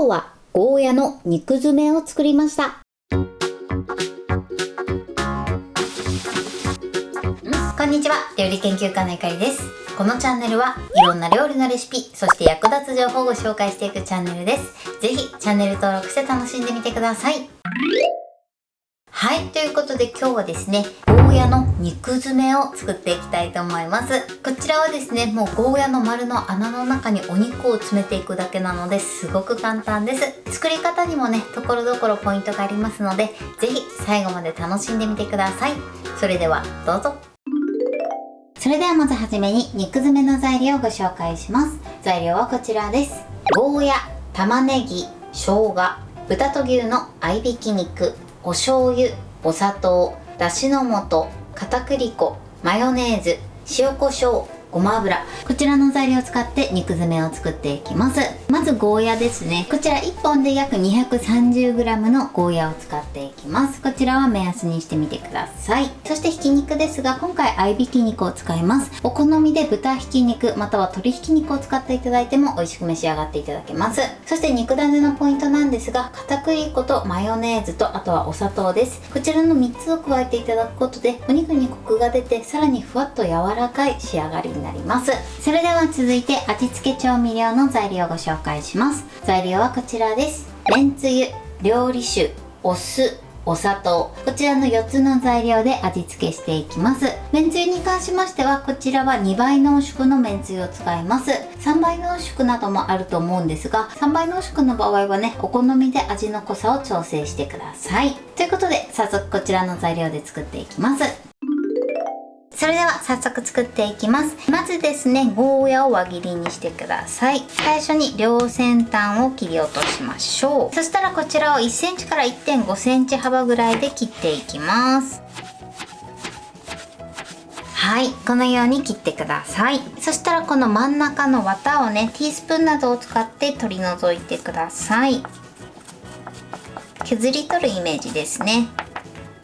日はゴーヤの肉詰めを作りました。こんにちは、料理研究家のゆかりです。このチャンネルはいろんな料理のレシピ、そして役立つ情報をご紹介していくチャンネルです。ぜひチャンネル登録して楽しんでみてください。はい、ということで今日はですね、ゴーヤの肉詰めを作っていきたいと思います。こちらはですね、もうゴーヤの丸の穴の中にお肉を詰めていくだけなのですごく簡単です。作り方にもね、ところどころポイントがありますので、ぜひ最後まで楽しんでみてください。それではどうぞ。それではまずはじめに肉詰めの材料をご紹介します。材料はこちらです。ゴーヤ、玉ねぎ、生姜、豚と牛の合いびき肉、お醤油、お砂糖、だしの素、片栗粉、マヨネーズ、塩コショウ、ごま油、こちらの材料を使って肉詰めを作っていきます。まずゴーヤですね。こちら1本で約 230g のゴーヤを使っていきます。こちらは目安にしてみてください。そしてひき肉ですが、今回合いびき肉を使います。お好みで豚ひき肉または鶏ひき肉を使っていただいても美味しく召し上がっていただけます。そして肉ダネのポイントなんですが、片栗粉とマヨネーズとあとはお砂糖です。こちらの3つを加えていただくことでお肉にコクが出て、さらにふわっと柔らかい仕上がりになります。それでは続いて味付け調味料の材料をご紹介します。材料はこちらです。めんつゆ、料理酒、お酢、お砂糖、こちらの4つの材料で味付けしていきます。めんつゆに関しましては、こちらは2倍濃縮のめんつゆを使います。3倍濃縮などもあると思うんですが、3倍濃縮の場合はね、お好みで味の濃さを調整してください。ということで早速こちらの材料で作っていきます。それでは早速作っていきます。まずですね、ゴーヤを輪切りにしてください。最初に両先端を切り落としましょう。そしたらこちらを 1cm から 1.5cm 幅ぐらいで切っていきます。はい、このように切ってください。そしたらこの真ん中の綿をね、ティースプーンなどを使って取り除いてください。削り取るイメージですね。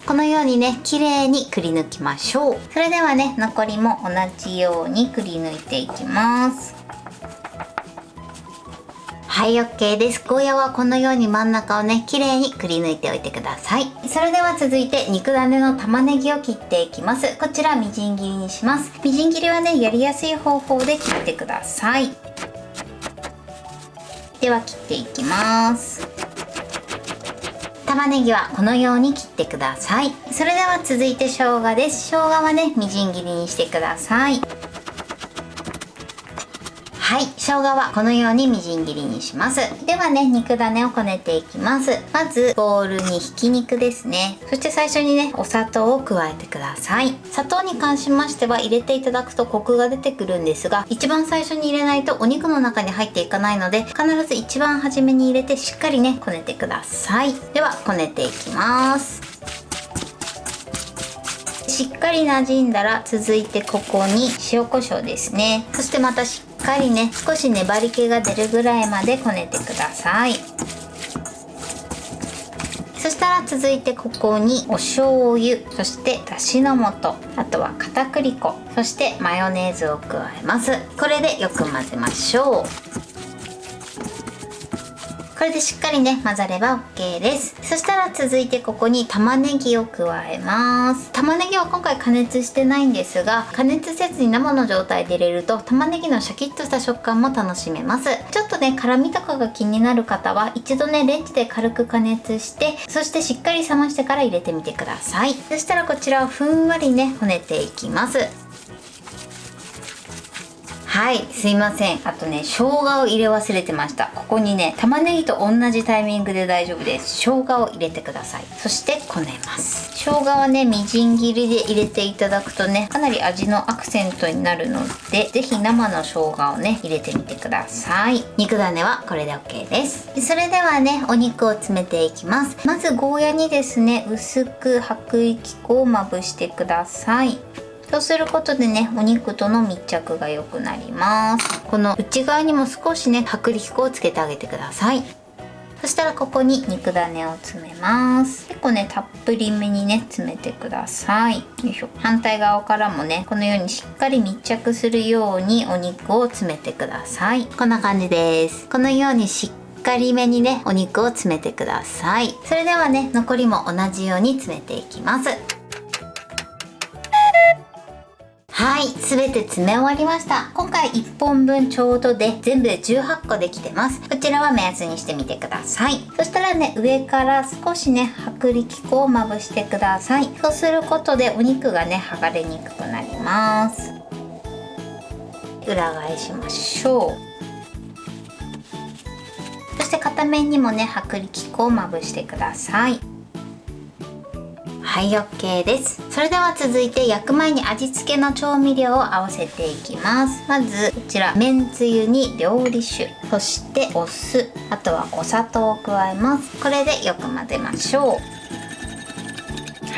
このようにね、綺麗にくり抜きましょう。それではね、残りも同じようにくり抜いていきます。はい、OK です。ゴーヤはこのように真ん中をね、綺麗にくり抜いておいてください。それでは続いて肉ダネの玉ねぎを切っていきます。こちらみじん切りにします。みじん切りはね、やりやすい方法で切ってください。では切っていきます。玉ねぎはこのように切ってください。それでは続いて生姜です。生姜はね、みじん切りにしてください。はい、生姜はこのようにみじん切りにします。ではね、肉ダネをこねていきます。まずボウルにひき肉ですね。そして最初にね、お砂糖を加えてください。砂糖に関しましては入れていただくとコクが出てくるんですが、一番最初に入れないとお肉の中に入っていかないので、必ず一番初めに入れてしっかりね、こねてください。ではこねていきます。しっかり馴染んだら続いてここに塩コショウですね。そしてまたしっかりね、少し粘り気が出るぐらいまでこねてください。そしたら続いてここにお醤油、そしてだしの素、あとは片栗粉、そしてマヨネーズを加えます。これでよく混ぜましょう。これでしっかりね、混ざれば OK です。そしたら続いてここに玉ねぎを加えます。玉ねぎは今回加熱してないんですが、加熱せずに生の状態で入れると玉ねぎのシャキッとした食感も楽しめます。ちょっとね、辛みとかが気になる方は一度ね、レンジで軽く加熱して、そしてしっかり冷ましてから入れてみてください。そしたらこちらをふんわりね、こねていきます。はい、すいません。あとね、生姜を入れ忘れてました。ここにね、玉ねぎと同じタイミングで大丈夫です。生姜を入れてください。そしてこねます。生姜はね、みじん切りで入れていただくとね、かなり味のアクセントになるので、ぜひ生の生姜をね、入れてみてください。肉ダネはこれで OK です。それではね、お肉を詰めていきます。まずゴーヤにですね、薄く薄力粉をまぶしてください。そうすることでね、お肉との密着が良くなります。この内側にも少しね、薄力粉をつけてあげてください。そしたらここに肉ダネを詰めます。結構ね、たっぷりめにね、詰めてください。よいしょ。反対側からもね、このようにしっかり密着するようにお肉を詰めてください。こんな感じです。このようにしっかりめにねお肉を詰めてください。それではね残りも同じように詰めていきます。はい、すべて詰め終わりました。今回1本分ちょうどで全部で18個できてます。こちらは目安にしてみてください。そしたらね上から少しね薄力粉をまぶしてください。そうすることでお肉がね剥がれにくくなります。裏返しましょう。そして片面にもね薄力粉をまぶしてください。はい、 OK です。それでは続いて焼く前に味付けの調味料を合わせていきます。まずこちらめんつゆに料理酒、そしてお酢、あとはお砂糖を加えます。これでよく混ぜましょう。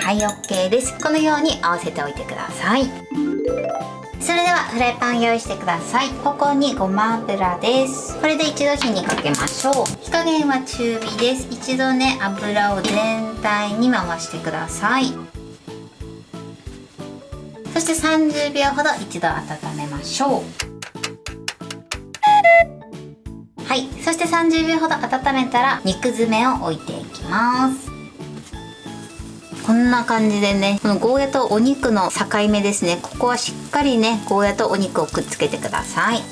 はい、 OK です。このように合わせておいてください。それではフライパンを用意してください。ここにごま油です。これで一度火にかけましょう。火加減は中火です。一度ね油を全体に回してください。そして30秒ほど一度温めましょう。はい、そして30秒ほど温めたら肉詰めを置いていきます。こんな感じでね、このゴーヤとお肉の境目ですね、ここはしっかりねゴーヤとお肉をくっつけてください。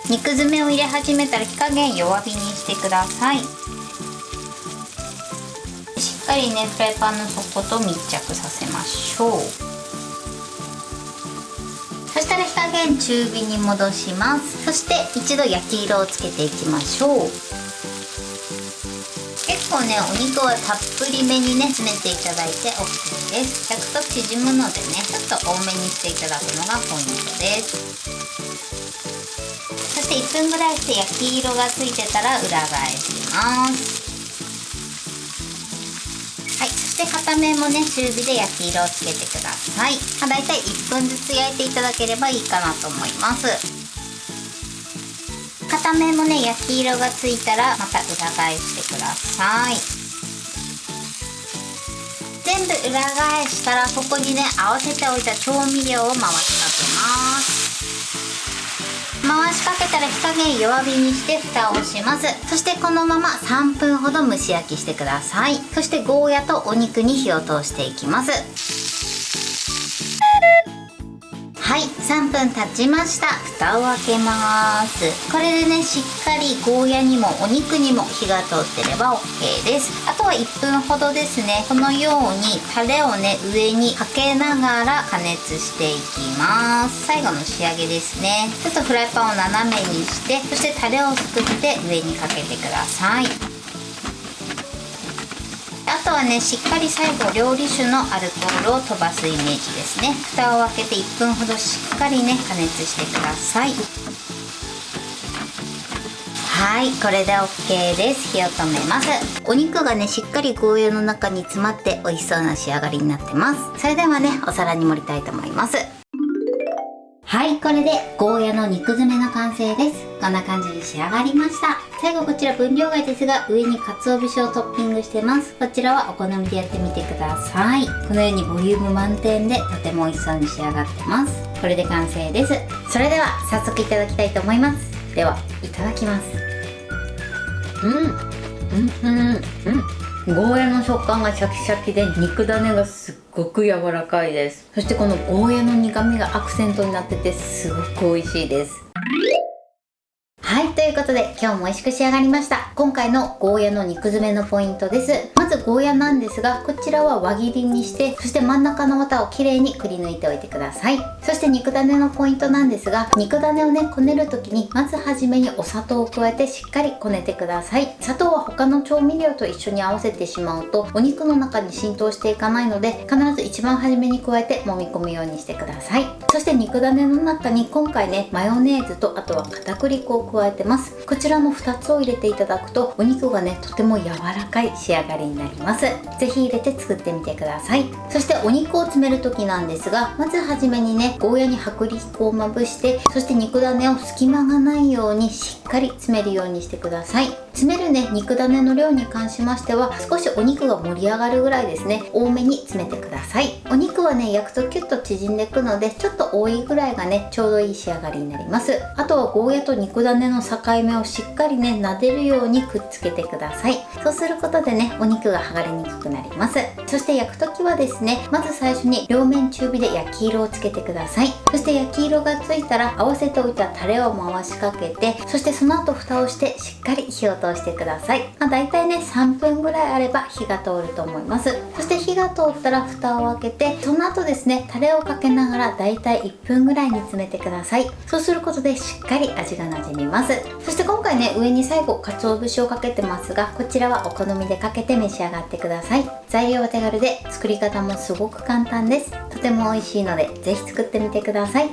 肉詰めを入れ始めたら火加減弱火にしてください。しっかりねフライパンの底と密着させましょう。そしたら火加減中火に戻します。そして一度焼き色をつけていきましょう。結構ねお肉はたっぷりめにね詰めていただいて OK です。焼くと縮むのでねちょっと多めにしていただくのがポイントです。そして1分ぐらいして焼き色がついてたら裏返します。はい、そして片面もね中火で焼き色をつけてください。だいたい1分ずつ焼いていただければいいかなと思います。片面もね焼き色がついたらまた裏返してください。全部裏返したらここにね合わせておいた調味料を回しかけます。回しかけたら火加減弱火にして蓋をします。そしてこのまま3分ほど蒸し焼きしてください。そしてゴーヤとお肉に火を通していきます。はい、3分経ちました。蓋を開けます。これでねしっかりゴーヤにもお肉にも火が通ってれば OK です。あとは1分ほどですね、このようにタレをね上にかけながら加熱していきます。最後の仕上げですね。ちょっとフライパンを斜めにして、そしてタレをすくって上にかけてください。あとはねしっかり最後料理酒のアルコールを飛ばすイメージですね。蓋を開けて1分ほどしっかりね加熱してください。はい、これで OK です。火を止めます。お肉がねしっかりゴーヤの中に詰まって美味しそうな仕上がりになってます。それではねお皿に盛りたいと思います。はい、これでゴーヤの肉詰めの完成です。こんな感じに仕上がりました。最後こちら分量外ですが上に鰹節をトッピングしてます。こちらはお好みでやってみてください。このようにボリューム満点でとても美味しそうに仕上がってます。これで完成です。それでは早速いただきたいと思います。ではいただきます。ゴーヤの食感がシャキシャキで肉種がすっごく柔らかいです。そしてこのゴーヤの苦味がアクセントになっててすごく美味しいです。はい、ということで今日も美味しく仕上がりました。今回のゴーヤの肉詰めのポイントです。まずゴーヤなんですが、こちらは輪切りにして、そして真ん中の綿をきれいにくり抜いておいてください。そして肉種のポイントなんですが、肉種をねこねる時にまずはじめにお砂糖を加えてしっかりこねてください。砂糖は他の調味料と一緒に合わせてしまうとお肉の中に浸透していかないので、必ず一番初めに加えて揉み込むようにしてください。そして肉種の中に今回ねマヨネーズとあとは片栗粉を加えてます。こちちらの2つを入れていただくとお肉がねとても柔らかい仕上がりになります。ぜひ入れて作ってみてください。そしてお肉を詰める時なんですが、まずはじめにねゴーヤに薄力粉をまぶして、そして肉種を隙間がないようにしっかり詰めるようにしてください。詰めるね肉種の量に関しましては、少しお肉が盛り上がるぐらいですね、多めに詰めてください。お肉はね焼くとキュッと縮んでいくので、ちょっと多いぐらいがねちょうどいい仕上がりになります。あとはゴーヤと肉種の境目をしっかりね撫でるようにくっつけてください。そうすることでねお肉が剥がれにくくなります。そして焼く時はですね、まず最初に両面中火で焼き色をつけてください。そして焼き色がついたら合わせておいたタレを回しかけて、そしてその後蓋をしてしっかり火を通してください。だいたいね3分ぐらいあれば火が通ると思います。そして火が通ったら蓋を開けて、その後ですねタレをかけながらだいたい1分ぐらい煮詰めてください。そうすることでしっかり味がなじみます。そして今回ね上に最後鰹節をかけてますが、こちらはお好みでかけて召し上がってください。材料は手軽で作り方もすごく簡単です。とても美味しいのでぜひ作ってみてください。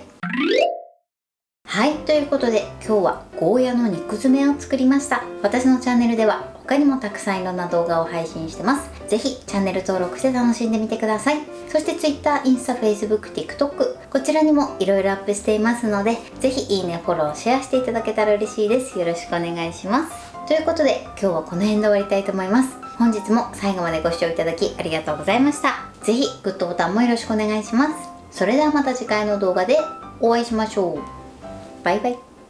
はい、ということで今日はゴーヤの肉詰めを作りました。私のチャンネルでは他にもたくさんいろんな動画を配信してます。ぜひチャンネル登録して楽しんでみてください。そして Twitter、インスタ、Facebook、TikTok こちらにもいろいろアップしていますので、ぜひいいね、フォロー、シェアしていただけたら嬉しいです。よろしくお願いします。ということで今日はこの辺で終わりたいと思います。本日も最後までご視聴いただきありがとうございました。ぜひグッドボタンもよろしくお願いします。それではまた次回の動画でお会いしましょう。バイバイ。